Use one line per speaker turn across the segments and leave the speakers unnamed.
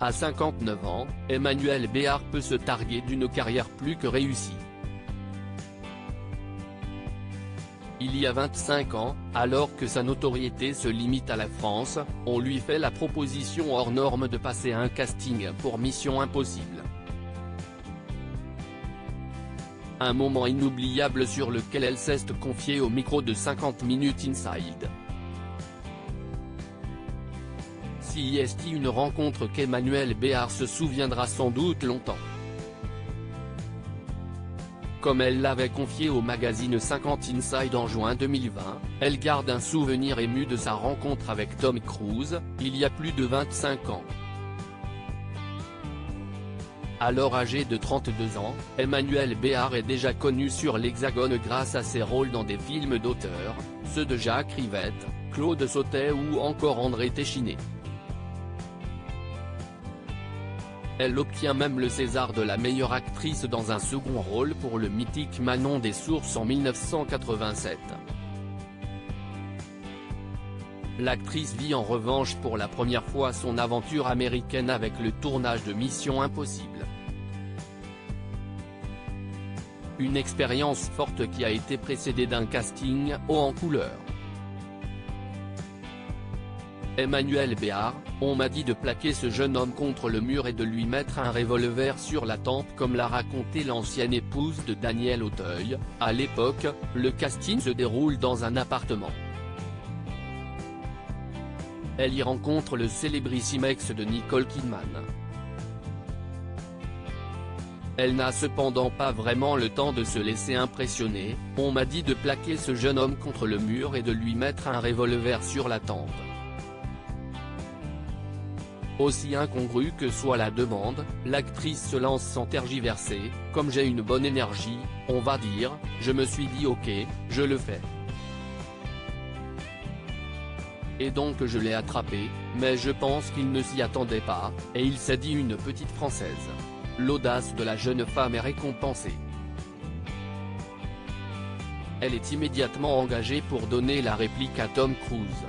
À 59 ans, Emmanuel Béard peut se targuer d'une carrière plus que réussie. Il y a 25 ans, alors que sa notoriété se limite à la France, on lui fait la proposition hors norme de passer un casting pour Mission Impossible. Un moment inoubliable sur lequel elle s'est confiée au micro de 50 Minutes Inside. Si est une rencontre qu'Emmanuel Béard se souviendra sans doute longtemps. Comme elle l'avait confié au magazine 50 Inside en juin 2020, elle garde un souvenir ému de sa rencontre avec Tom Cruise, il y a plus de 25 ans. Alors âgé de 32 ans, Emmanuel Béard est déjà connu sur l'Hexagone grâce à ses rôles dans des films d'auteur, ceux de Jacques Rivette, Claude Sautet ou encore André Téchiné. Elle obtient même le César de la meilleure actrice dans un second rôle pour le mythique Manon des Sources en 1987. L'actrice vit en revanche pour la première fois son aventure américaine avec le tournage de Mission Impossible. Une expérience forte qui a été précédée d'un casting haut en couleur. Emmanuel Béard, on m'a dit de plaquer ce jeune homme contre le mur et de lui mettre un revolver sur la tempe comme l'a raconté l'ancienne épouse de Daniel Auteuil. À l'époque, le casting se déroule dans un appartement. Elle y rencontre le célébrissime ex de Nicole Kidman. Elle n'a cependant pas vraiment le temps de se laisser impressionner, on m'a dit de plaquer ce jeune homme contre le mur et de lui mettre un revolver sur la tempe. Aussi incongrue que soit la demande, l'actrice se lance sans tergiverser, comme j'ai une bonne énergie, on va dire, je me suis dit ok, je le fais. Et donc je l'ai attrapé, mais je pense qu'il ne s'y attendait pas, et il s'est dit une petite française. L'audace de la jeune femme est récompensée. Elle est immédiatement engagée pour donner la réplique à Tom Cruise.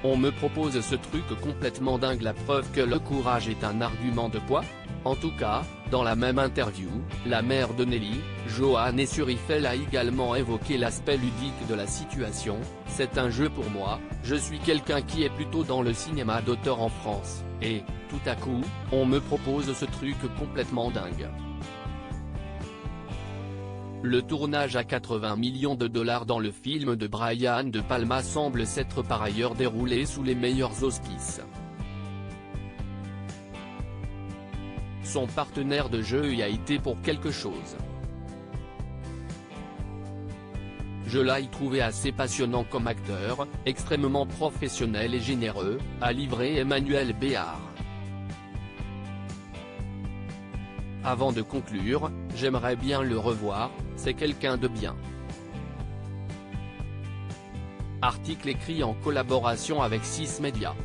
On me propose ce truc complètement dingue, la preuve que le courage est un argument de poids. En tout cas, dans la même interview, la mère de Nelly, Johanne Essurifel a également évoqué l'aspect ludique de la situation. C'est un jeu pour moi, je suis quelqu'un qui est plutôt dans le cinéma d'auteur en France, et, tout à coup, on me propose ce truc complètement dingue. Le tournage à 80 millions de dollars dans le film de Brian De Palma semble s'être par ailleurs déroulé sous les meilleurs auspices. Son partenaire de jeu y a été pour quelque chose. Je l'ai trouvé assez passionnant comme acteur, extrêmement professionnel et généreux, a livré Emmanuel Béard. Avant de conclure, j'aimerais bien le revoir, c'est quelqu'un de bien. Article écrit en collaboration avec 6 Médias.